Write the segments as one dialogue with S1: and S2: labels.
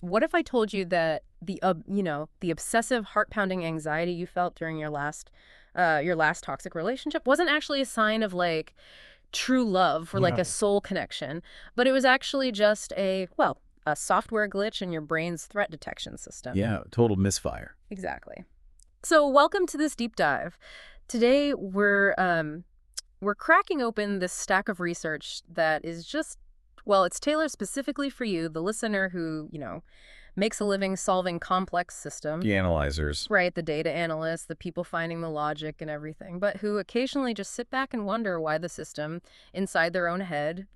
S1: What if I told you that the obsessive heart-pounding anxiety you felt during your last toxic relationship wasn't actually a sign of like true love or like a soul connection, but it was actually just a software glitch in your brain's threat detection system.
S2: Yeah, total misfire.
S1: Exactly. So welcome to this deep dive. Today we're cracking open this stack of research that is just, well, it's tailored specifically for you, the listener who, makes a living solving complex systems.
S2: The analyzers.
S1: Right, the data analysts, the people finding the logic and everything, but who occasionally just sit back and wonder why the system inside their own head,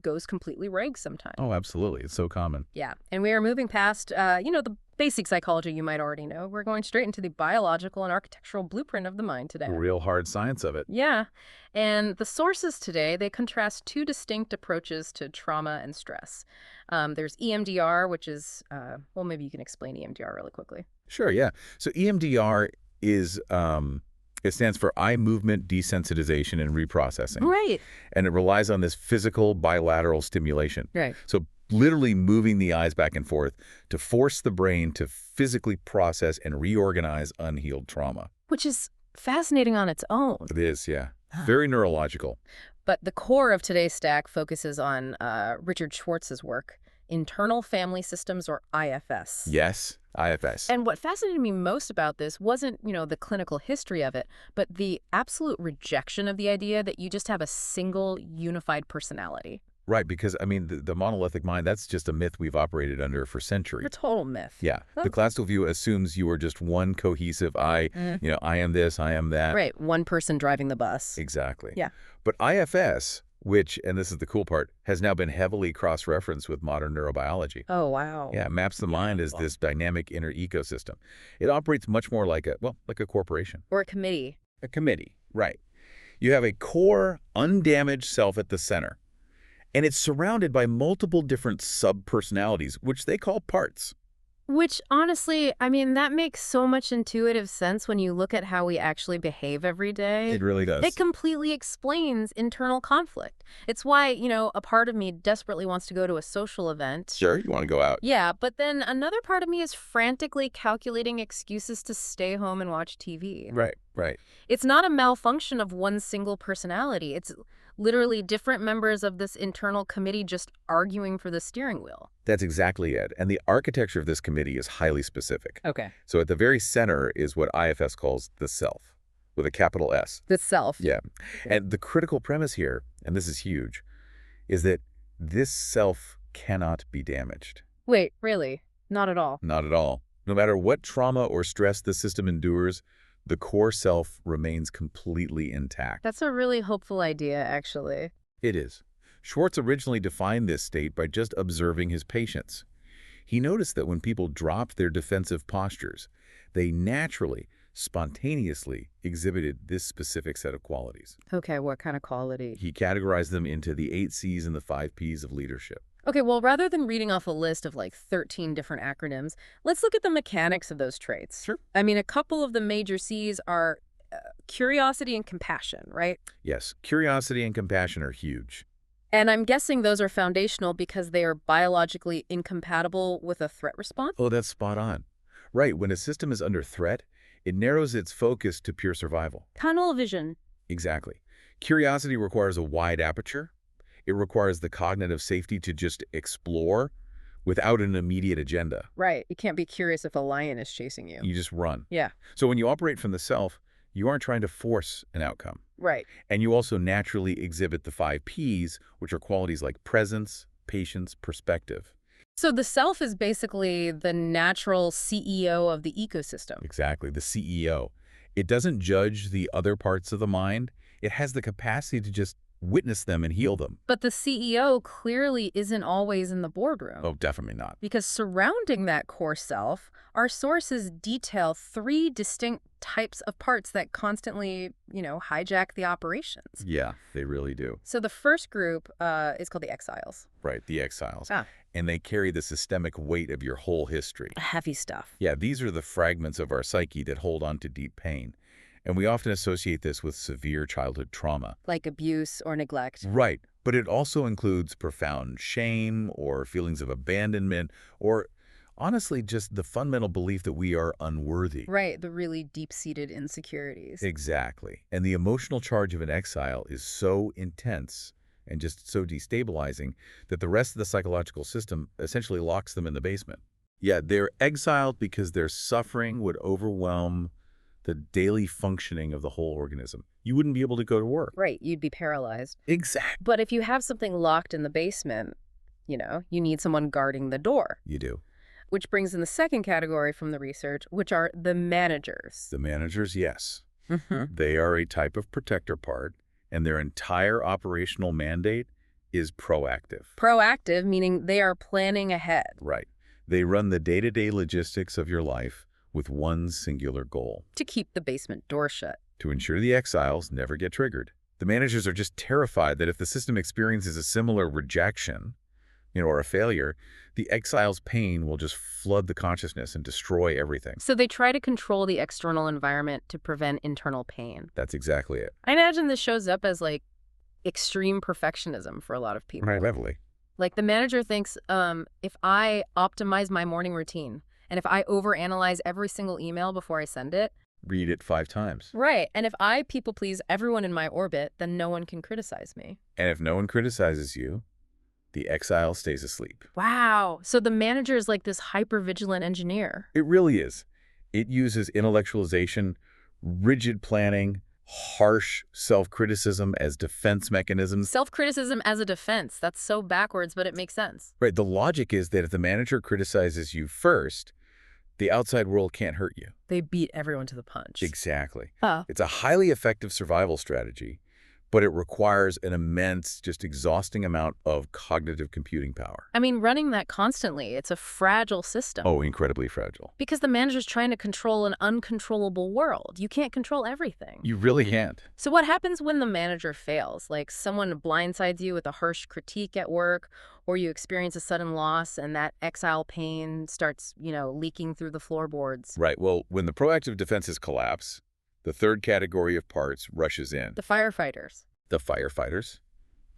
S1: goes completely rogue sometimes.
S2: Oh, absolutely. It's so common.
S1: Yeah, and we are moving past, the basic psychology you might already know. We're going straight into the biological and architectural blueprint of the mind today.
S2: The real hard science of it.
S1: Yeah, and the sources today, they contrast two distinct approaches to trauma and stress. There's EMDR, which is, maybe you can explain EMDR really quickly.
S2: Sure, yeah. So EMDR is, it stands for eye movement desensitization and reprocessing.
S1: Right.
S2: And it relies on this physical bilateral stimulation.
S1: Right.
S2: So literally moving the eyes back and forth to force the brain to physically process and reorganize unhealed trauma.
S1: Which is fascinating on its own.
S2: It is, yeah. Very neurological.
S1: But the core of today's stack focuses on Richard Schwartz's work, internal family systems, or IFS.
S2: Yes, IFS.
S1: And what fascinated me most about this wasn't, the clinical history of it, but the absolute rejection of the idea that you just have a single unified personality.
S2: Right, because, the monolithic mind, that's just a myth we've operated under for centuries.
S1: A total myth.
S2: Yeah. The classical view assumes you are just one cohesive I am this, I am that.
S1: Right, one person driving the bus.
S2: Exactly.
S1: Yeah.
S2: But IFS, which, and this is the cool part, has now been heavily cross-referenced with modern neurobiology.
S1: Oh, wow.
S2: Yeah, maps the mind as this dynamic inner ecosystem. It operates much more like a corporation.
S1: Or a committee.
S2: A committee, right. You have a core, undamaged self at the center. And it's surrounded by multiple different sub-personalities, which they call parts.
S1: Which, honestly, that makes so much intuitive sense when you look at how we actually behave every day.
S2: It really does.
S1: It completely explains internal conflict. It's why, a part of me desperately wants to go to a social event.
S2: Sure, you want to go out.
S1: Yeah, but then another part of me is frantically calculating excuses to stay home and watch TV.
S2: Right.
S1: It's not a malfunction of one single personality. It's literally different members of this internal committee just arguing for the steering wheel.
S2: That's exactly it. And the architecture of this committee is highly specific.
S1: Okay.
S2: So at the very center is what IFS calls the self, with a capital S.
S1: The self.
S2: Yeah. And the critical premise here, and this is huge, is that this self cannot be damaged.
S1: Wait, really? Not at all?
S2: Not at all. No matter what trauma or stress the system endures, the core self remains completely intact.
S1: That's a really hopeful idea, actually.
S2: It is. Schwartz originally defined this state by just observing his patients. He noticed that when people dropped their defensive postures, they naturally, spontaneously exhibited this specific set of qualities.
S1: Okay, what kind of quality?
S2: He categorized them into the 8 C's and the 5 P's of leadership.
S1: Okay, well, rather than reading off a list of like 13 different acronyms, let's look at the mechanics of those traits.
S2: Sure.
S1: A couple of the major C's are curiosity and compassion, right?
S2: Yes, curiosity and compassion are huge.
S1: And I'm guessing those are foundational because they are biologically incompatible with a threat response?
S2: Oh, that's spot on. Right, when a system is under threat, it narrows its focus to pure survival.
S1: Tunnel vision.
S2: Exactly. Curiosity requires a wide aperture. It requires the cognitive safety to just explore without an immediate agenda.
S1: Right. You can't be curious if a lion is chasing you.
S2: You just run.
S1: Yeah.
S2: So when you operate from the self, you aren't trying to force an outcome.
S1: Right.
S2: And you also naturally exhibit the 5 P's, which are qualities like presence, patience, perspective.
S1: So the self is basically the natural CEO of the ecosystem.
S2: Exactly, the CEO. It doesn't judge the other parts of the mind. It has the capacity to just witness them and heal them.
S1: But the CEO clearly isn't always in the boardroom.
S2: Oh, definitely not.
S1: Because surrounding that core self, our sources detail 3 distinct types of parts that constantly, hijack the operations.
S2: Yeah, they really do.
S1: So the first group is called the exiles.
S2: Right, the exiles.
S1: Ah.
S2: And they carry the systemic weight of your whole history.
S1: Heavy stuff.
S2: Yeah, these are the fragments of our psyche that hold on to deep pain. And we often associate this with severe childhood trauma.
S1: Like abuse or neglect.
S2: Right. But it also includes profound shame or feelings of abandonment or, honestly, just the fundamental belief that we are unworthy.
S1: Right, the really deep-seated insecurities.
S2: Exactly. And the emotional charge of an exile is so intense and just so destabilizing that the rest of the psychological system essentially locks them in the basement. Yeah, they're exiled because their suffering would overwhelm the daily functioning of the whole organism. You wouldn't be able to go to work.
S1: Right, you'd be paralyzed.
S2: Exactly.
S1: But if you have something locked in the basement, you need someone guarding the door.
S2: You do.
S1: Which brings in the second category from the research, which are the managers.
S2: The managers, yes.
S1: Mm-hmm.
S2: They are a type of protector part, and their entire operational mandate is proactive.
S1: Proactive, meaning they are planning ahead.
S2: Right. They run the day-to-day logistics of your life with one singular goal:
S1: To keep the basement door shut.
S2: to ensure the exiles never get triggered. The managers are just terrified that if the system experiences a similar rejection, or a failure, the exile's pain will just flood the consciousness and destroy everything.
S1: So they try to control the external environment to prevent internal pain.
S2: That's exactly it.
S1: I imagine this shows up as extreme perfectionism for a lot of people.
S2: Right, levelly.
S1: Like the manager thinks, if I optimize my morning routine and if I overanalyze every single email before I send it.
S2: Read it 5 times.
S1: Right. And if I people please everyone in my orbit, then no one can criticize me.
S2: And if no one criticizes you, the exile stays asleep.
S1: Wow. So the manager is like this hyper-vigilant engineer.
S2: It really is. It uses intellectualization, rigid planning, harsh self-criticism as defense mechanisms.
S1: Self-criticism as a defense. That's so backwards, but it makes sense.
S2: Right. The logic is that if the manager criticizes you first, the outside world can't hurt you.
S1: They beat everyone to the punch.
S2: Exactly.
S1: Oh.
S2: It's a highly effective survival strategy, but it requires an immense, just exhausting amount of cognitive computing power.
S1: I mean, running that constantly, it's a fragile system.
S2: Oh, incredibly fragile.
S1: Because the manager's trying to control an uncontrollable world. You can't control everything.
S2: You really can't.
S1: So what happens when the manager fails? Like someone blindsides you with a harsh critique at work, or you experience a sudden loss and that exile pain starts, leaking through the floorboards.
S2: Right. Well, when the proactive defenses collapse, the third category of parts rushes in.
S1: The firefighters.
S2: The firefighters.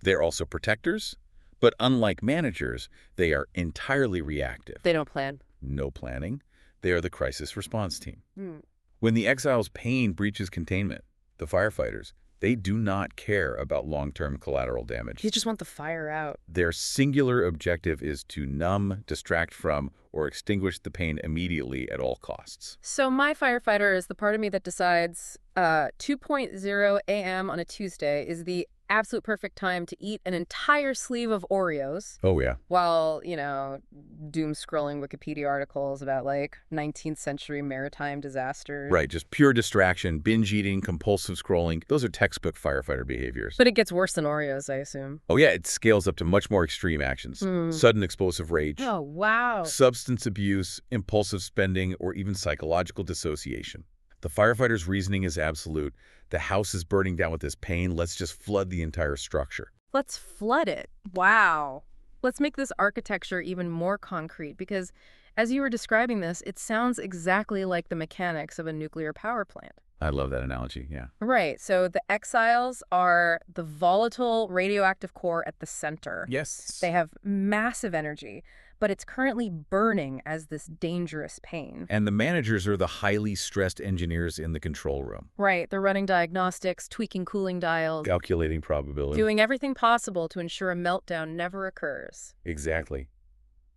S2: They're also protectors, but unlike managers, they are entirely reactive.
S1: They don't plan.
S2: No planning. They are the crisis response team.
S1: Hmm.
S2: When the exile's pain breaches containment, the firefighters, they do not care about long-term collateral damage.
S1: You just want the fire out.
S2: Their singular objective is to numb, distract from, or extinguish the pain immediately at all costs.
S1: So my firefighter is the part of me that decides 2:00 a.m. on a Tuesday is the absolute perfect time to eat an entire sleeve of Oreos
S2: Oh, yeah.
S1: while, doom scrolling Wikipedia articles about 19th century maritime disasters.
S2: Right, just pure distraction, binge eating, compulsive scrolling. Those are textbook firefighter behaviors.
S1: But it gets worse than Oreos, I assume.
S2: Oh, yeah, it scales up to much more extreme actions. Sudden explosive rage,
S1: Oh, wow.
S2: substance abuse, impulsive spending, or even psychological dissociation. The firefighter's reasoning is absolute. The house is burning down with this pain. Let's just flood the entire structure.
S1: Let's flood it. Wow. Let's make this architecture even more concrete because as you were describing this, it sounds exactly like the mechanics of a nuclear power plant.
S2: I love that analogy, yeah.
S1: Right. So the exiles are the volatile radioactive core at the center.
S2: Yes.
S1: They have massive energy, but it's currently burning as this dangerous pain.
S2: And the managers are the highly stressed engineers in the control room.
S1: Right. They're running diagnostics, tweaking cooling dials,
S2: Calculating probability.
S1: doing everything possible to ensure a meltdown never occurs.
S2: Exactly.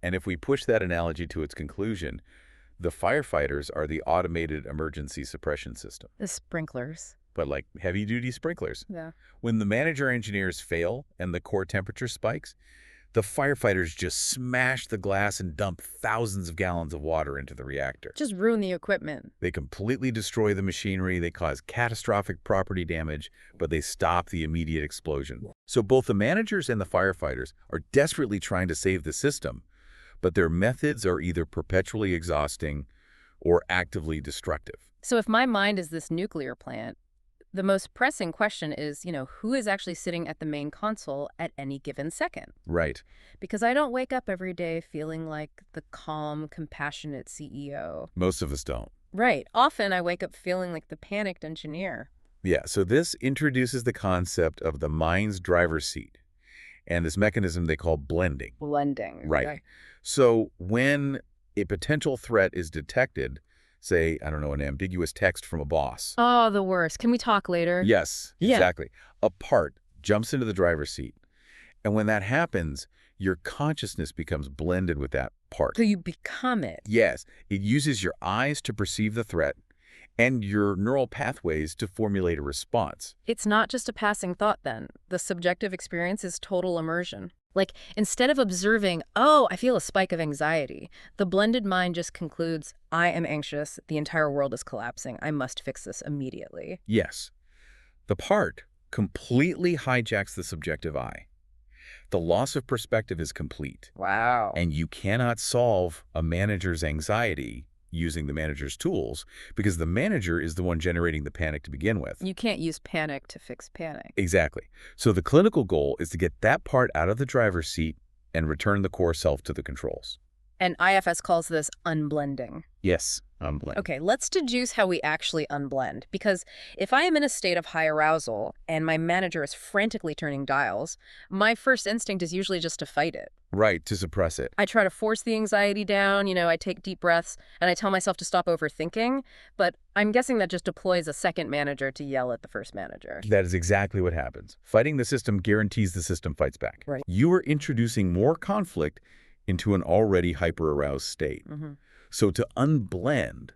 S2: And if we push that analogy to its conclusion, the firefighters are the automated emergency suppression system.
S1: The sprinklers.
S2: But like heavy-duty sprinklers.
S1: Yeah.
S2: When the manager engineers fail and the core temperature spikes, the firefighters just smash the glass and dump thousands of gallons of water into the reactor.
S1: Just ruin the equipment.
S2: They completely destroy the machinery, they cause catastrophic property damage, but they stop the immediate explosion. So both the managers and the firefighters are desperately trying to save the system, but their methods are either perpetually exhausting or actively destructive.
S1: So if my mind is this nuclear plant, the most pressing question is, who is actually sitting at the main console at any given second?
S2: Right.
S1: Because I don't wake up every day feeling like the calm, compassionate CEO.
S2: Most of us don't.
S1: Right. Often I wake up feeling like the panicked engineer.
S2: Yeah, so this introduces the concept of the mind's driver's seat. And this mechanism they call blending.
S1: Blending.
S2: Right.
S1: Okay.
S2: So when a potential threat is detected, say, I don't know, an ambiguous text from a boss.
S1: Oh, the worst. Can we talk later?
S2: Yes,
S1: Yeah.
S2: exactly. A part jumps into the driver's seat. And when that happens, your consciousness becomes blended with that part.
S1: So you become it.
S2: Yes, it uses your eyes to perceive the threat and your neural pathways to formulate a response.
S1: It's not just a passing thought then. The subjective experience is total immersion. Like, instead of observing, oh, I feel a spike of anxiety, the blended mind just concludes, I am anxious, the entire world is collapsing, I must fix this immediately.
S2: Yes, the part completely hijacks the subjective eye. The loss of perspective is complete.
S1: Wow.
S2: And you cannot solve a manager's anxiety using the manager's tools because the manager is the one generating the panic to begin with.
S1: You can't use panic to fix panic.
S2: Exactly. So the clinical goal is to get that part out of the driver's seat and return the core self to the controls.
S1: And IFS calls this unblending.
S2: Yes, unblend.
S1: Okay, let's deduce how we actually unblend. Because if I am in a state of high arousal and my manager is frantically turning dials, my first instinct is usually just to fight it.
S2: Right, to suppress it.
S1: I try to force the anxiety down, I take deep breaths, and I tell myself to stop overthinking, but I'm guessing that just deploys a second manager to yell at the first manager.
S2: That is exactly what happens. Fighting the system guarantees the system fights back.
S1: Right.
S2: You are introducing more conflict into an already hyper-aroused state. So to unblend,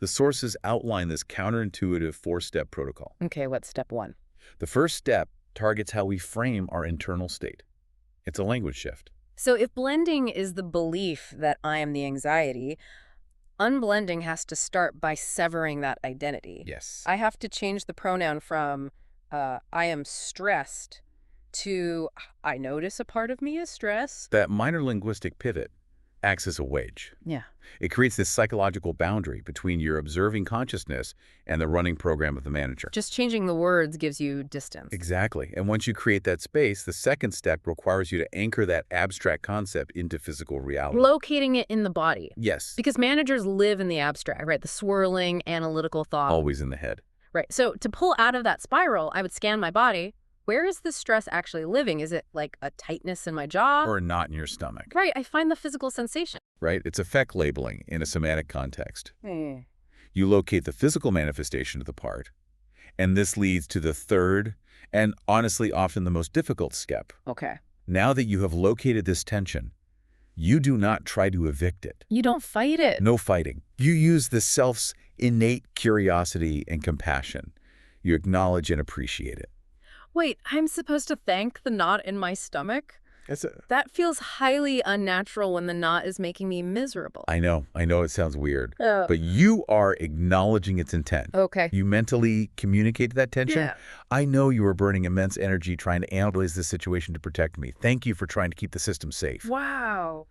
S2: the sources outline this counterintuitive four-step protocol.
S1: Okay, what's step one?
S2: The first step targets how we frame our internal state. It's a language shift.
S1: So if blending is the belief that I am the anxiety, unblending has to start by severing that identity.
S2: Yes.
S1: I have to change the pronoun from I am stressed to I notice a part of me is stressed.
S2: That minor linguistic pivot acts as a wedge.
S1: Yeah.
S2: It creates this psychological boundary between your observing consciousness and the running program of the manager.
S1: Just changing the words gives you distance.
S2: Exactly. And once you create that space, the second step requires you to anchor that abstract concept into physical reality.
S1: Locating it in the body.
S2: Yes.
S1: Because managers live in the abstract, right? The swirling, analytical thought.
S2: Always in the head.
S1: Right. So to pull out of that spiral, I would scan my body. Where is the stress actually living? Is it like a tightness in my jaw?
S2: Or a knot in your stomach.
S1: Right. I find the physical sensation.
S2: Right? It's affect labeling in a somatic context.
S1: Hmm.
S2: You locate the physical manifestation of the part, and this leads to the third, and honestly often the most difficult step.
S1: Okay.
S2: Now that you have located this tension, you do not try to evict it.
S1: You don't fight it.
S2: No fighting. You use the self's innate curiosity and compassion. You acknowledge and appreciate it.
S1: Wait, I'm supposed to thank the knot in my stomach? That feels highly unnatural when the knot is making me miserable.
S2: I know it sounds weird, but you are acknowledging its intent.
S1: Okay.
S2: You mentally communicate that tension.
S1: Yeah.
S2: I know you are burning immense energy trying to analyze this situation to protect me. Thank you for trying to keep the system safe.
S1: Wow.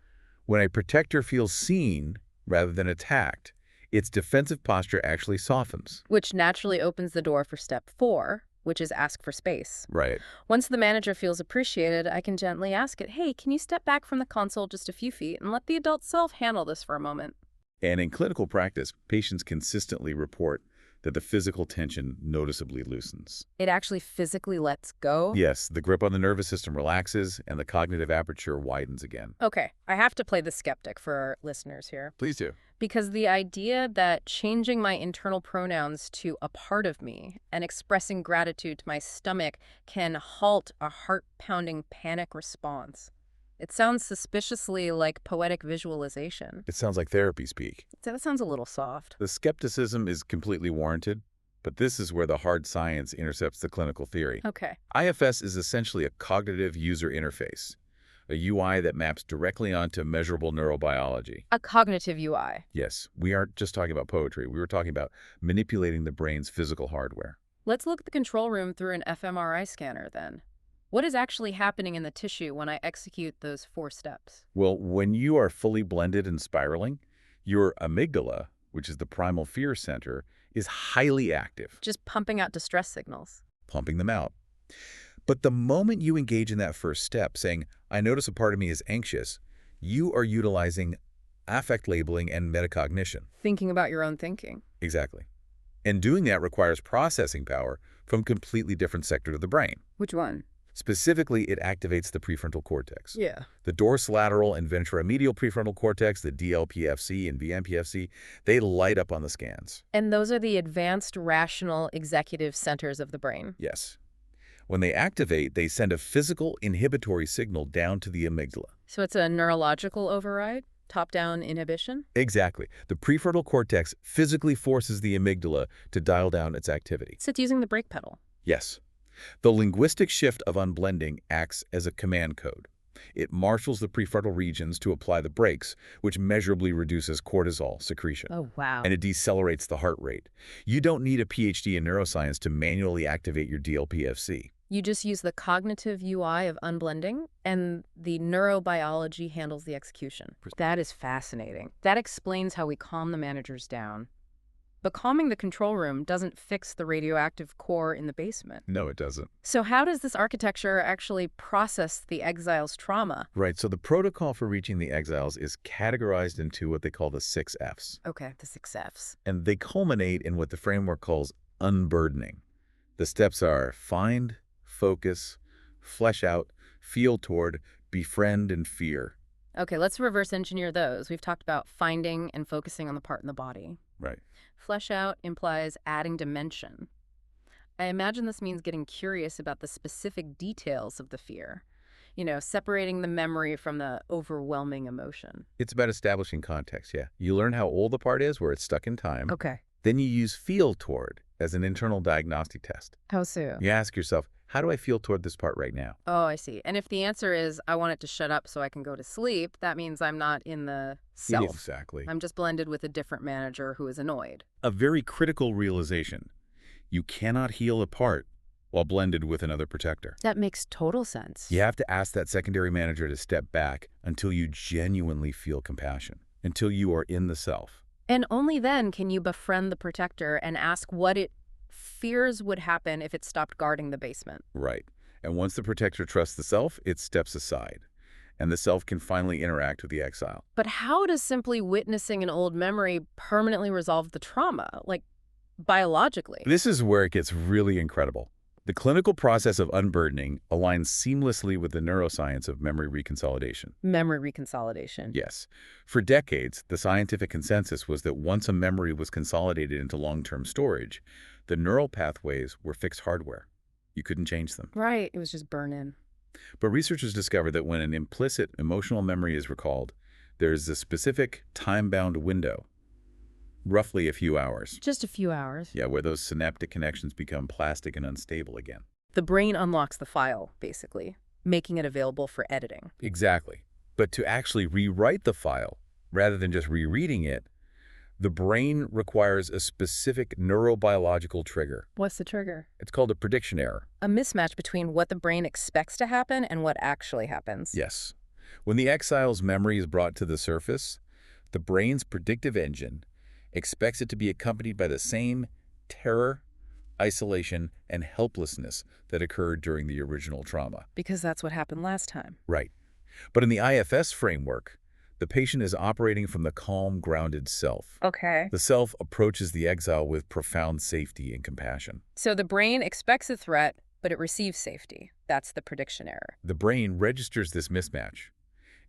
S2: When a protector feels seen rather than attacked, its defensive posture actually softens.
S1: Which naturally opens the door for step 4, which is ask for space.
S2: Right.
S1: Once the manager feels appreciated, I can gently ask it, hey, can you step back from the console just a few feet and let the adult self handle this for a moment?
S2: And in clinical practice, patients consistently report that the physical tension noticeably loosens.
S1: It actually physically lets go?
S2: Yes, the grip on the nervous system relaxes and the cognitive aperture widens again.
S1: Okay, I have to play the skeptic for our listeners here.
S2: Please do.
S1: Because the idea that changing my internal pronouns to a part of me and expressing gratitude to my stomach can halt a heart-pounding panic response. It sounds suspiciously like poetic visualization.
S2: It sounds like therapy speak.
S1: That sounds a little soft.
S2: The skepticism is completely warranted, but this is where the hard science intercepts the clinical theory.
S1: Okay.
S2: IFS is essentially a cognitive user interface, a UI that maps directly onto measurable neurobiology.
S1: A cognitive UI.
S2: Yes, we aren't just talking about poetry. We were talking about manipulating the brain's physical hardware.
S1: Let's look at the control room through an fMRI scanner then. What is actually happening in the tissue when I execute those 4 steps?
S2: Well, when you are fully blended and spiraling, your amygdala, which is the primal fear center, is highly active.
S1: Just pumping out distress signals.
S2: Pumping them out. But the moment you engage in that first step, saying, I notice a part of me is anxious, you are utilizing affect labeling and metacognition.
S1: Thinking about your own thinking.
S2: Exactly. And doing that requires processing power from a completely different sector of the brain.
S1: Which one?
S2: Specifically, it activates the prefrontal cortex.
S1: Yeah.
S2: The dorsolateral and ventromedial prefrontal cortex, the DLPFC and VMPFC, they light up on the scans.
S1: And those are the advanced rational executive centers of the brain.
S2: Yes. When they activate, they send a physical inhibitory signal down to the amygdala.
S1: So it's a neurological override? Top-down inhibition?
S2: Exactly. The prefrontal cortex physically forces the amygdala to dial down its activity.
S1: So it's using the brake pedal.
S2: Yes. The linguistic shift of unblending acts as a command code. It marshals the prefrontal regions to apply the brakes, which measurably reduces cortisol secretion.
S1: Oh, wow.
S2: And it decelerates the heart rate. You don't need a PhD in neuroscience to manually activate your DLPFC.
S1: You just use the cognitive UI of unblending, and the neurobiology handles the execution. That is fascinating. That explains how we calm the managers down. But calming the control room doesn't fix the radioactive core in the basement.
S2: No, it doesn't.
S1: So how does this architecture actually process the exile's trauma?
S2: Right, so the protocol for reaching the exiles is categorized into what they call the 6 Fs.
S1: Okay, the 6 Fs.
S2: And they culminate in what the framework calls unburdening. The steps are find, focus, flesh out, feel toward, befriend, and fear.
S1: Okay, let's reverse engineer those. We've talked about finding and focusing on the part in the body.
S2: Right.
S1: Flesh out implies adding dimension. I imagine this means getting curious about the specific details of the fear. You know, separating the memory from the overwhelming emotion.
S2: It's about establishing context, yeah. You learn how old the part is, where it's stuck in time.
S1: Okay.
S2: Then you use feel toward as an internal diagnostic test.
S1: How so?
S2: You ask yourself, how do I feel toward this part right now?
S1: Oh, I see. And if the answer is, I want it to shut up so I can go to sleep, that means I'm not in the self.
S2: Exactly.
S1: I'm just blended with a different manager who is annoyed.
S2: A very critical realization. You cannot heal a part while blended with another protector.
S1: That makes total sense.
S2: You have to ask that secondary manager to step back until you genuinely feel compassion, until you are in the self.
S1: And only then can you befriend the protector and ask what it fears would happen if it stopped guarding the basement.
S2: Right. And once the protector trusts the self, it steps aside, and the self can finally interact with the exile.
S1: But how does simply witnessing an old memory permanently resolve the trauma, like biologically?
S2: This is where it gets really incredible. The clinical process of unburdening aligns seamlessly with the neuroscience of memory reconsolidation.
S1: Memory reconsolidation.
S2: Yes. For decades, the scientific consensus was that once a memory was consolidated into long-term storage, the neural pathways were fixed hardware. You couldn't change them.
S1: Right. It was just burn-in.
S2: But researchers discovered that when an implicit emotional memory is recalled, there's a specific time-bound window, roughly a few hours.
S1: Just a few hours.
S2: Yeah, where those synaptic connections become plastic and unstable again.
S1: The brain unlocks the file, basically, making it available for editing.
S2: Exactly. But to actually rewrite the file, rather than just rereading it, the brain requires a specific neurobiological trigger.
S1: What's the trigger?
S2: It's called a prediction error.
S1: A mismatch between what the brain expects to happen and what actually happens.
S2: Yes. When the exile's memory is brought to the surface, the brain's predictive engine expects it to be accompanied by the same terror, isolation, and helplessness that occurred during the original trauma.
S1: Because that's what happened last time.
S2: Right. But in the IFS framework, the patient is operating from the calm, grounded self.
S1: Okay.
S2: The self approaches the exile with profound safety and compassion.
S1: So the brain expects a threat, but it receives safety. That's the prediction error.
S2: The brain registers this mismatch.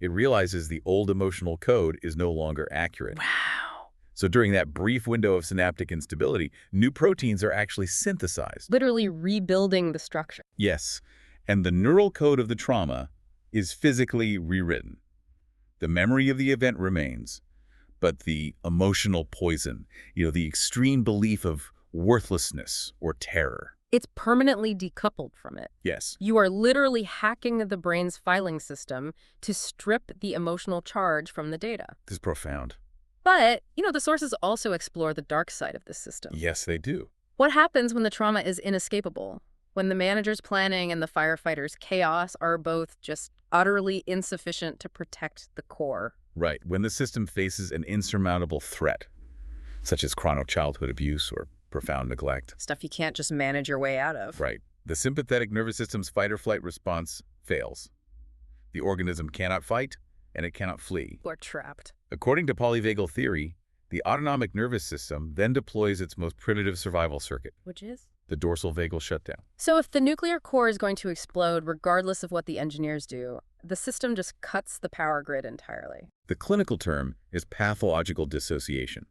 S2: It realizes the old emotional code is no longer accurate.
S1: Wow.
S2: So during that brief window of synaptic instability, new proteins are actually synthesized.
S1: Literally rebuilding the structure.
S2: Yes, and the neural code of the trauma is physically rewritten. The memory of the event remains, but the emotional poison, the extreme belief of worthlessness or terror.
S1: It's permanently decoupled from it.
S2: Yes.
S1: You are literally hacking the brain's filing system to strip the emotional charge from the data.
S2: This is profound.
S1: But, the sources also explore the dark side of this system.
S2: Yes, they do.
S1: What happens when the trauma is inescapable? When the manager's planning and the firefighter's chaos are both just utterly insufficient to protect the core?
S2: Right. When the system faces an insurmountable threat, such as chronic childhood abuse or profound neglect.
S1: Stuff you can't just manage your way out of.
S2: Right. The sympathetic nervous system's fight-or-flight response fails. The organism cannot fight, and it cannot flee.
S1: We're trapped.
S2: According to polyvagal theory, the autonomic nervous system then deploys its most primitive survival circuit,
S1: Which is?
S2: the dorsal vagal shutdown.
S1: So if the nuclear core is going to explode regardless of what the engineers do, the system just cuts the power grid entirely.
S2: The clinical term is pathological dissociation.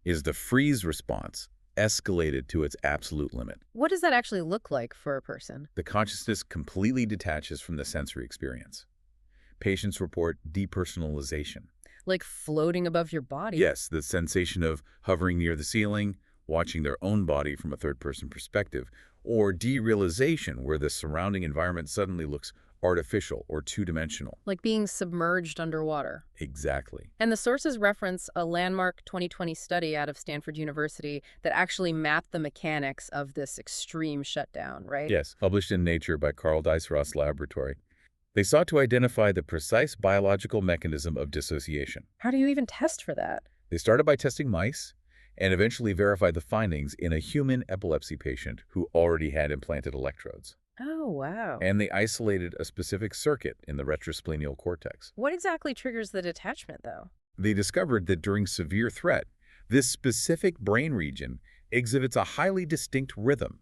S2: Is the freeze response escalated to its absolute limit?
S1: What does that actually look like for a person?
S2: The consciousness completely detaches from the sensory experience. Patients report depersonalization.
S1: Like floating above your body?
S2: Yes, the sensation of hovering near the ceiling, watching their own body from a third-person perspective, or derealization, where the surrounding environment suddenly looks artificial or two-dimensional.
S1: Like being submerged underwater.
S2: Exactly.
S1: And the sources reference a landmark 2020 study out of Stanford University that actually mapped the mechanics of this extreme shutdown, right?
S2: Yes, published in Nature by Carl Ross Laboratory. They sought to identify the precise biological mechanism of dissociation.
S1: How do you even test for that?
S2: They started by testing mice and eventually verified the findings in a human epilepsy patient who already had implanted electrodes.
S1: Oh, wow.
S2: And they isolated a specific circuit in the retrosplenial cortex.
S1: What exactly triggers the detachment, though?
S2: They discovered that during severe threat, this specific brain region exhibits a highly distinct rhythm,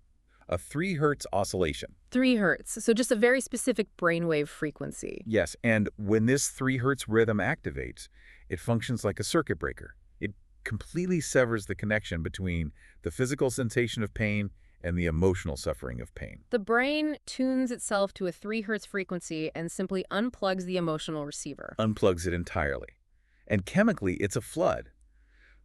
S2: a 3 Hz oscillation.
S1: 3 hertz, so just a very specific brainwave frequency.
S2: Yes, and when this 3 Hz rhythm activates, it functions like a circuit breaker. It completely severs the connection between the physical sensation of pain and the emotional suffering of pain.
S1: The brain tunes itself to a 3 hertz frequency and simply unplugs the emotional receiver.
S2: Unplugs it entirely. And chemically, it's a flood.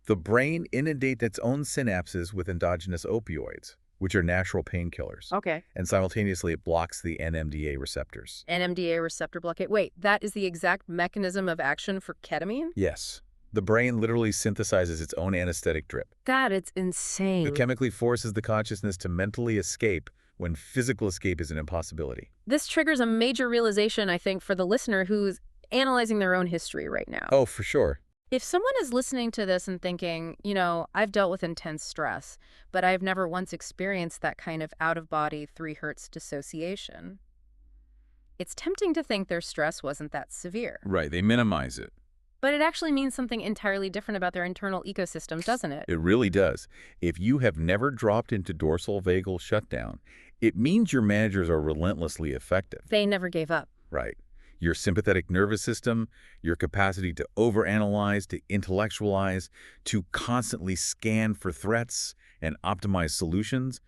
S2: The brain inundates its own synapses with endogenous opioids, which are natural painkillers.
S1: Okay.
S2: And simultaneously, it blocks the NMDA receptors.
S1: NMDA receptor blockade. Wait, that is the exact mechanism of action for ketamine?
S2: Yes. The brain literally synthesizes its own anesthetic drip.
S1: God, it's insane.
S2: It chemically forces the consciousness to mentally escape when physical escape is an impossibility.
S1: This triggers a major realization, I think, for the listener who's analyzing their own history right now.
S2: Oh, for sure.
S1: If someone is listening to this and thinking, I've dealt with intense stress, but I've never once experienced that kind of out-of-body 3 hertz dissociation, it's tempting to think their stress wasn't that severe.
S2: Right, they minimize it.
S1: But it actually means something entirely different about their internal ecosystem, doesn't it?
S2: It really does. If you have never dropped into dorsal vagal shutdown, it means your managers are relentlessly effective.
S1: They never gave up.
S2: Right. Your sympathetic nervous system, your capacity to overanalyze, to intellectualize, to constantly scan for threats and optimize solutions,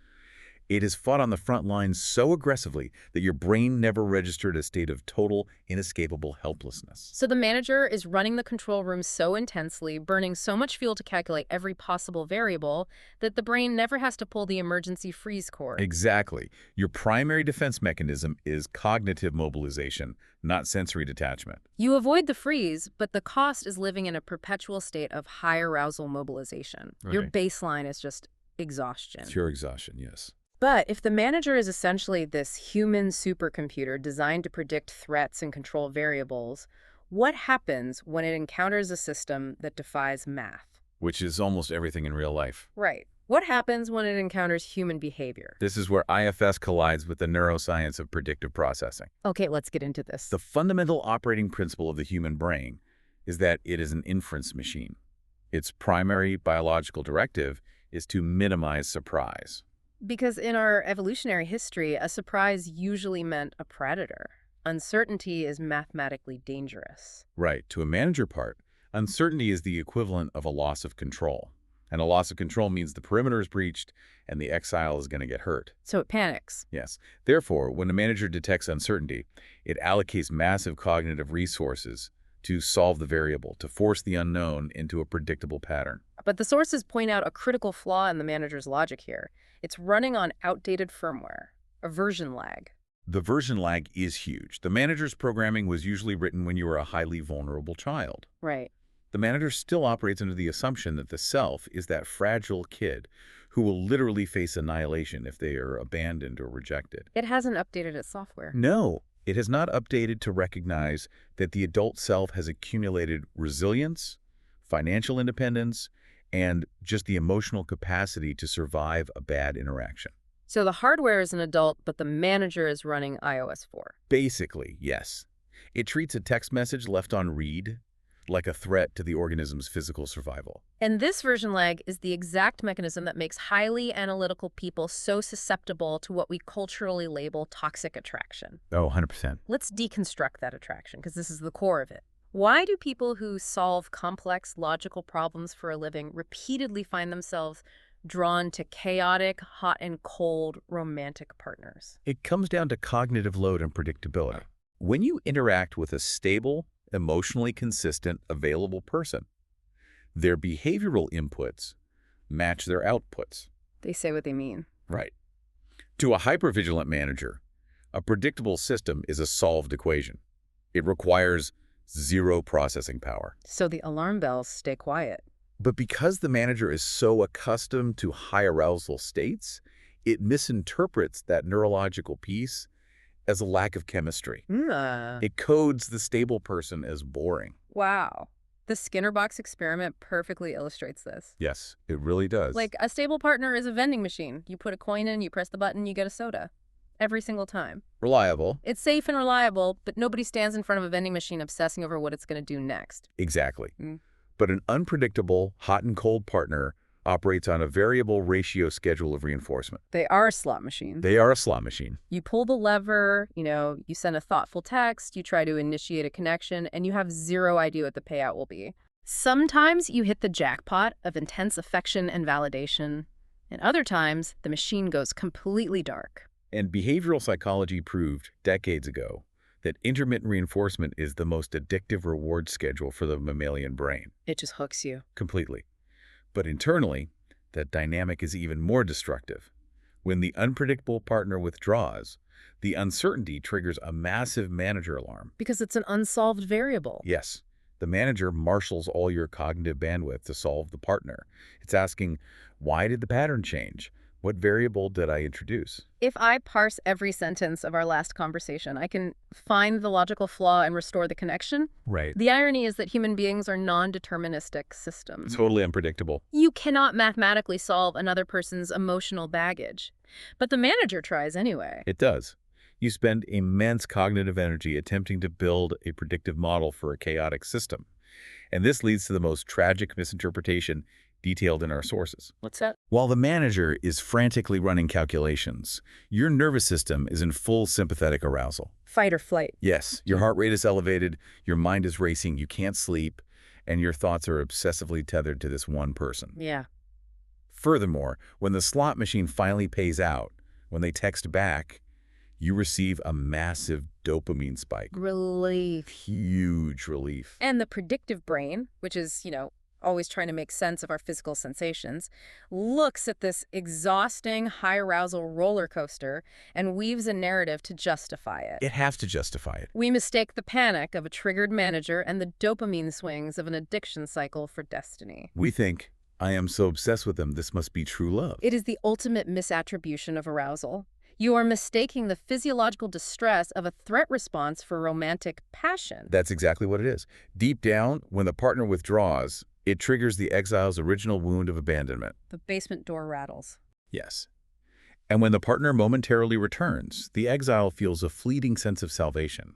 S2: it is fought on the front lines so aggressively that your brain never registered a state of total, inescapable helplessness.
S1: So the manager is running the control room so intensely, burning so much fuel to calculate every possible variable, that the brain never has to pull the emergency freeze cord.
S2: Exactly. Your primary defense mechanism is cognitive mobilization, not sensory detachment.
S1: You avoid the freeze, but the cost is living in a perpetual state of high arousal mobilization.
S2: Right.
S1: Your baseline is just exhaustion.
S2: Pure exhaustion, yes.
S1: But if the manager is essentially this human supercomputer designed to predict threats and control variables, what happens when it encounters a system that defies math?
S2: Which is almost everything in real life.
S1: Right. What happens when it encounters human behavior?
S2: This is where IFS collides with the neuroscience of predictive processing.
S1: Okay, let's get into this.
S2: The fundamental operating principle of the human brain is that it is an inference machine. Its primary biological directive is to minimize surprise.
S1: Because in our evolutionary history, a surprise usually meant a predator. Uncertainty is mathematically dangerous.
S2: Right. To a manager part, uncertainty is the equivalent of a loss of control. And a loss of control means the perimeter is breached and the exile is going to get hurt.
S1: So it panics.
S2: Yes. Therefore, when a manager detects uncertainty, it allocates massive cognitive resources to solve the variable, to force the unknown into a predictable pattern.
S1: But the sources point out a critical flaw in the manager's logic here. It's running on outdated firmware, a version lag.
S2: The version lag is huge. The manager's programming was usually written when you were a highly vulnerable child.
S1: Right.
S2: The manager still operates under the assumption that the self is that fragile kid who will literally face annihilation if they are abandoned or rejected.
S1: It hasn't updated its software.
S2: No, it has not updated to recognize that the adult self has accumulated resilience, financial independence, and just the emotional capacity to survive a bad interaction.
S1: So the hardware is an adult, but the manager is running iOS 4.
S2: Basically, yes. It treats a text message left on read like a threat to the organism's physical survival.
S1: And this version lag is the exact mechanism that makes highly analytical people so susceptible to what we culturally label toxic attraction.
S2: Oh, 100%.
S1: Let's deconstruct that attraction, because this is the core of it. Why do people who solve complex logical problems for a living repeatedly find themselves drawn to chaotic, hot and cold romantic partners?
S2: It comes down to cognitive load and predictability. When you interact with a stable, emotionally consistent, available person, their behavioral inputs match their outputs.
S1: They say what they mean.
S2: Right. To a hypervigilant manager, a predictable system is a solved equation. It requires zero processing power.
S1: So the alarm bells stay quiet.
S2: But because the manager is so accustomed to high arousal states, it misinterprets that neurological piece as a lack of chemistry. It codes the stable person as boring.
S1: Wow. The Skinner box experiment perfectly illustrates this.
S2: Yes, it really does.
S1: Like, a stable partner is a vending machine. You put a coin in, you press the button, you get a soda. Every single time.
S2: Reliable.
S1: It's safe and reliable, but nobody stands in front of a vending machine obsessing over what it's going to do next.
S2: Exactly. But an unpredictable, hot and cold partner operates on a variable ratio schedule of reinforcement.
S1: They are a slot machine.
S2: They are a slot machine.
S1: You pull the lever, you send a thoughtful text, you try to initiate a connection, and you have zero idea what the payout will be. Sometimes you hit the jackpot of intense affection and validation, and other times the machine goes completely dark.
S2: And behavioral psychology proved decades ago that intermittent reinforcement is the most addictive reward schedule for the mammalian brain.
S1: It just hooks you.
S2: Completely. But internally, that dynamic is even more destructive. When the unpredictable partner withdraws, the uncertainty triggers a massive manager alarm.
S1: Because it's an unsolved variable.
S2: Yes, the manager marshals all your cognitive bandwidth to solve the partner. It's asking, why did the pattern change? What variable did I introduce?
S1: If I parse every sentence of our last conversation, I can find the logical flaw and restore the connection.
S2: Right.
S1: The irony is that human beings are non-deterministic systems.
S2: Totally unpredictable.
S1: You cannot mathematically solve another person's emotional baggage. But the manager tries anyway.
S2: It does. You spend immense cognitive energy attempting to build a predictive model for a chaotic system. And this leads to the most tragic misinterpretation detailed in our sources.
S1: What's that?
S2: While the manager is frantically running calculations, your nervous system is in full sympathetic arousal.
S1: Fight or flight.
S2: Yes, your heart rate is elevated, your mind is racing, you can't sleep, and your thoughts are obsessively tethered to this one person.
S1: Yeah.
S2: Furthermore, when the slot machine finally pays out, when they text back, you receive a massive dopamine spike.
S1: Relief.
S2: Huge relief.
S1: And the predictive brain, which is, always trying to make sense of our physical sensations, looks at this exhausting, high-arousal roller coaster and weaves a narrative to justify it.
S2: It has to justify it.
S1: We mistake the panic of a triggered manager and the dopamine swings of an addiction cycle for destiny.
S2: We think, I am so obsessed with them, this must be true love.
S1: It is the ultimate misattribution of arousal. You are mistaking the physiological distress of a threat response for romantic passion.
S2: That's exactly what it is. Deep down, when the partner withdraws, it triggers the exile's original wound of abandonment.
S1: The basement door rattles.
S2: Yes. And when the partner momentarily returns, the exile feels a fleeting sense of salvation.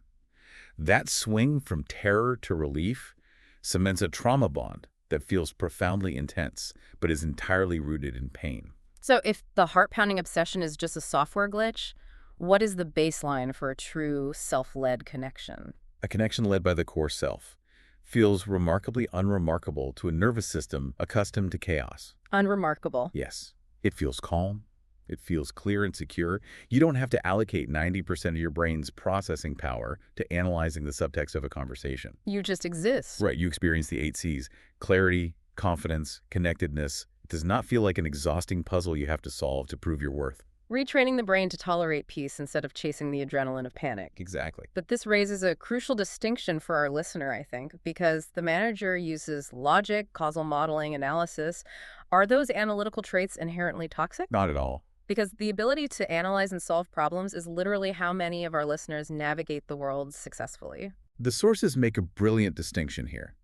S2: That swing from terror to relief cements a trauma bond that feels profoundly intense, but is entirely rooted in pain.
S1: So if the heart-pounding obsession is just a software glitch, what is the baseline for a true self-led connection?
S2: A connection led by the core self feels remarkably unremarkable to a nervous system accustomed to chaos.
S1: Unremarkable.
S2: Yes. It feels calm. It feels clear and secure. You don't have to allocate 90% of your brain's processing power to analyzing the subtext of a conversation.
S1: You just exist.
S2: Right. You experience the 8 C's. Clarity, confidence, connectedness. It does not feel like an exhausting puzzle you have to solve to prove your worth.
S1: Retraining the brain to tolerate peace instead of chasing the adrenaline of panic.
S2: Exactly.
S1: But this raises a crucial distinction for our listener, I think, because the manager uses logic, causal modeling, analysis. Are those analytical traits inherently toxic?
S2: Not at all.
S1: Because the ability to analyze and solve problems is literally how many of our listeners navigate the world successfully.
S2: The sources make a brilliant distinction here.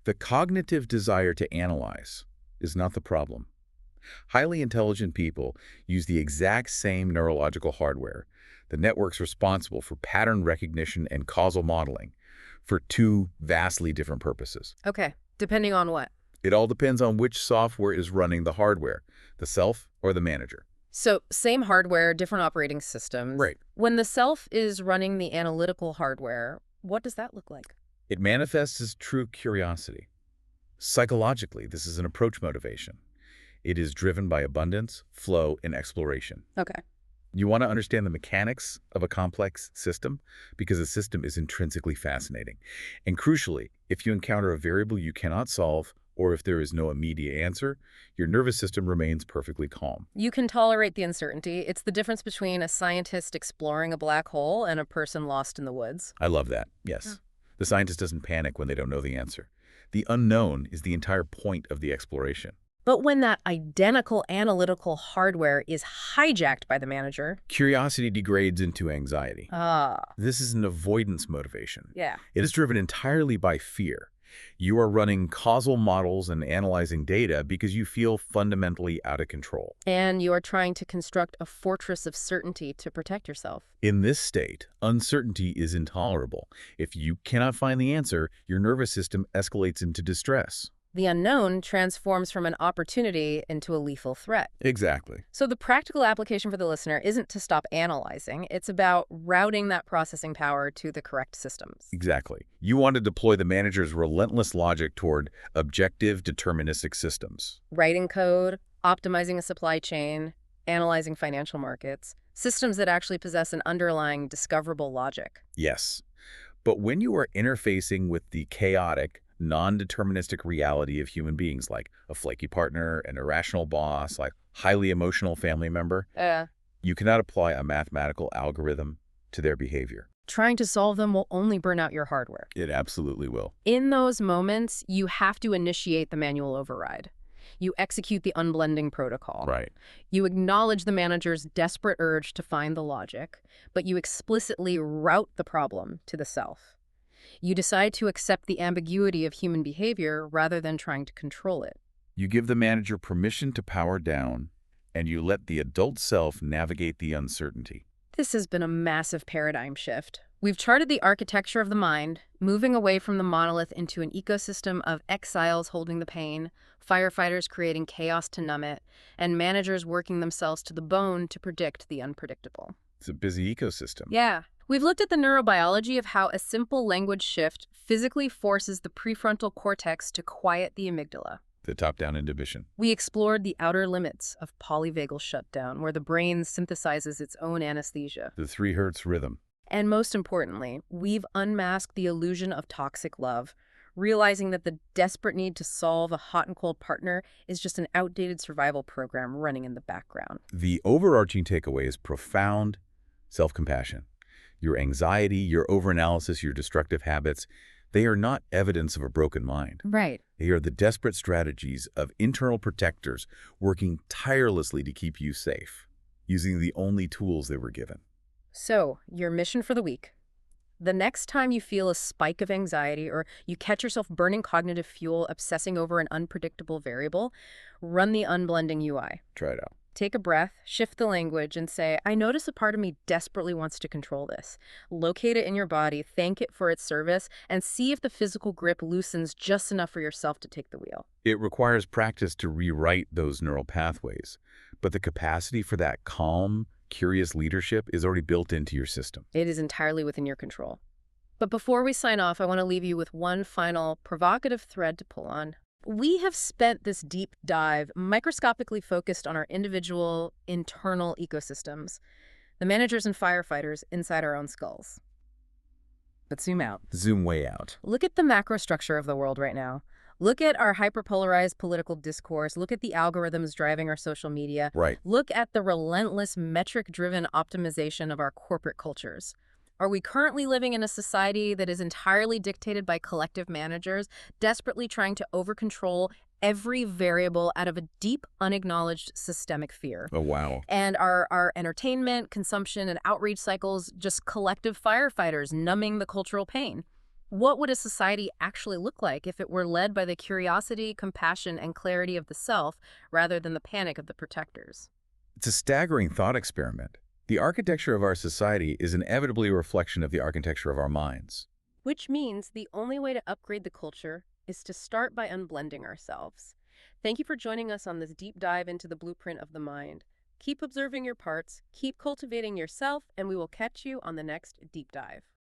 S2: The cognitive desire to analyze is not the problem. Highly intelligent people use the exact same neurological hardware, the networks responsible for pattern recognition and causal modeling, for two vastly different purposes.
S1: Okay, depending on what?
S2: It all depends on which software is running the hardware, the self or the manager.
S1: So same hardware, different operating systems.
S2: Right.
S1: When the self is running the analytical hardware, what does that look like?
S2: It manifests as true curiosity. Psychologically, this is an approach motivation. It is driven by abundance, flow, and exploration.
S1: Okay.
S2: You want to understand the mechanics of a complex system because a system is intrinsically fascinating. And crucially, if you encounter a variable you cannot solve, or if there is no immediate answer, your nervous system remains perfectly calm.
S1: You can tolerate the uncertainty. It's the difference between a scientist exploring a black hole and a person lost in the woods.
S2: I love that, yes. The scientist doesn't panic when they don't know the answer. The unknown is the entire point of the exploration.
S1: But when that identical analytical hardware is hijacked by the manager...
S2: Curiosity degrades into anxiety.
S1: Ah.
S2: This is an avoidance motivation.
S1: Yeah.
S2: It is driven entirely by fear. You are running causal models and analyzing data because you feel fundamentally out of control.
S1: And you're trying to construct a fortress of certainty to protect yourself.
S2: In this state, uncertainty is intolerable. If you cannot find the answer, your nervous system escalates into distress.
S1: The unknown transforms from an opportunity into a lethal threat.
S2: Exactly.
S1: So the practical application for the listener isn't to stop analyzing. It's about routing that processing power to the correct systems.
S2: Exactly. You want to deploy the manager's relentless logic toward objective, deterministic systems.
S1: Writing code, optimizing a supply chain, analyzing financial markets, systems that actually possess an underlying discoverable logic.
S2: Yes. But when you are interfacing with the chaotic, non-deterministic reality of human beings, like a flaky partner, an irrational boss, like highly emotional family member, you cannot apply a mathematical algorithm to their behavior.
S1: Trying to solve them will only burn out your hardware.
S2: It absolutely will.
S1: In those moments, you have to initiate the manual override. You execute the unblending protocol.
S2: Right.
S1: You acknowledge the manager's desperate urge to find the logic, but you explicitly route the problem to the self. You decide to accept the ambiguity of human behavior rather than trying to control it.
S2: You give the manager permission to power down, and you let the adult self navigate the uncertainty.
S1: This has been a massive paradigm shift. We've charted the architecture of the mind, moving away from the monolith into an ecosystem of exiles holding the pain, firefighters creating chaos to numb it, and managers working themselves to the bone to predict the unpredictable.
S2: It's a busy ecosystem.
S1: Yeah. We've looked at the neurobiology of how a simple language shift physically forces the prefrontal cortex to quiet the amygdala.
S2: The top-down inhibition.
S1: We explored the outer limits of polyvagal shutdown, where the brain synthesizes its own anesthesia.
S2: The 3 Hertz rhythm.
S1: And most importantly, we've unmasked the illusion of toxic love, realizing that the desperate need to solve a hot and cold partner is just an outdated survival program running in the background.
S2: The overarching takeaway is profound self-compassion. Your anxiety, your overanalysis, your destructive habits, they are not evidence of a broken mind.
S1: Right.
S2: They are the desperate strategies of internal protectors working tirelessly to keep you safe, using the only tools they were given.
S1: So, your mission for the week. The next time you feel a spike of anxiety or you catch yourself burning cognitive fuel obsessing over an unpredictable variable, run the unblending UI.
S2: Try it out.
S1: Take a breath, shift the language, and say, I notice a part of me desperately wants to control this. Locate it in your body, thank it for its service, and see if the physical grip loosens just enough for yourself to take the wheel.
S2: It requires practice to rewrite those neural pathways, but the capacity for that calm, curious leadership is already built into your system.
S1: It is entirely within your control. But before we sign off, I want to leave you with one final provocative thread to pull on. We have spent this deep dive microscopically focused on our individual internal ecosystems, the managers and firefighters inside our own skulls. But zoom out.
S2: Zoom way out.
S1: Look at the macro structure of the world right now. Look at our hyperpolarized political discourse. Look at the algorithms driving our social media.
S2: Right.
S1: Look at the relentless metric-driven optimization of our corporate cultures. Are we currently living in a society that is entirely dictated by collective managers, desperately trying to over-control every variable out of a deep, unacknowledged systemic fear?
S2: Oh, wow.
S1: And our entertainment, consumption, and outreach cycles just collective firefighters numbing the cultural pain? What would a society actually look like if it were led by the curiosity, compassion, and clarity of the self rather than the panic of the protectors?
S2: It's a staggering thought experiment. The architecture of our society is inevitably a reflection of the architecture of our minds.
S1: Which means the only way to upgrade the culture is to start by unblending ourselves. Thank you for joining us on this deep dive into the blueprint of the mind. Keep observing your parts, keep cultivating yourself, and we will catch you on the next deep dive.